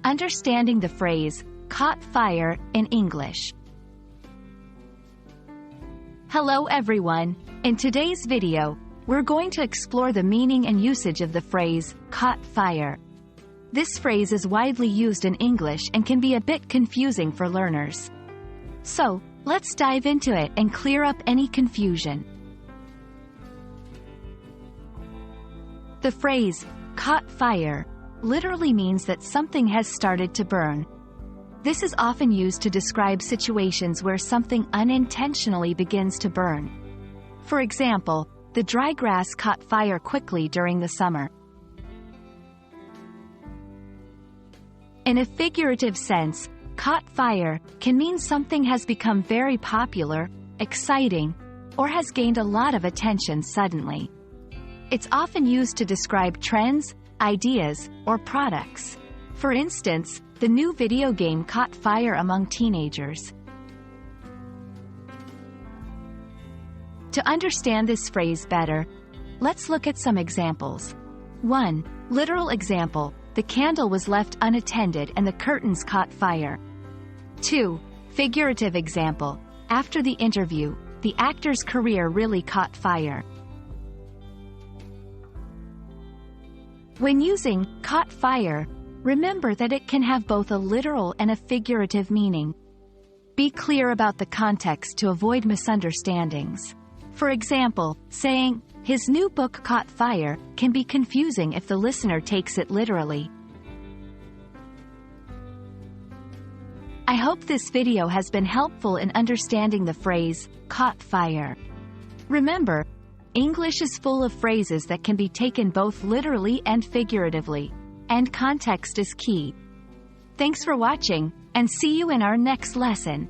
Understanding the phrase, caught fire, in English. Hello everyone. In today's video, we're going to explore the meaning and usage of the phrase, caught fire. This phrase is widely used in English and can be a bit confusing for learners. So, let's dive into it and clear up any confusion. The phrase, caught fire, literally means that something has started to burn. This is often used to describe situations where something unintentionally begins to burn. For example, the dry grass caught fire quickly during the summer. In a figurative sense, caught fire can mean something has become very popular, exciting, or has gained a lot of attention suddenly. It's often used to describe trends, ideas, or products. For instance, the new video game caught fire among teenagers. To understand this phrase better, let's look at some examples. 1. Literal example: the candle was left unattended and the curtains caught fire. 2. Figurative example: after the interview, the actor's career really caught fire. When using caught fire, remember that it can have both a literal and a figurative meaning. Be clear about the context to avoid misunderstandings. For example, saying, "His new book caught fire," can be confusing if the listener takes it literally. I hope this video has been helpful in understanding the phrase, caught fire. Remember, English is full of phrases that can be taken both literally and figuratively, and context is key. Thanks for watching, and see you in our next lesson.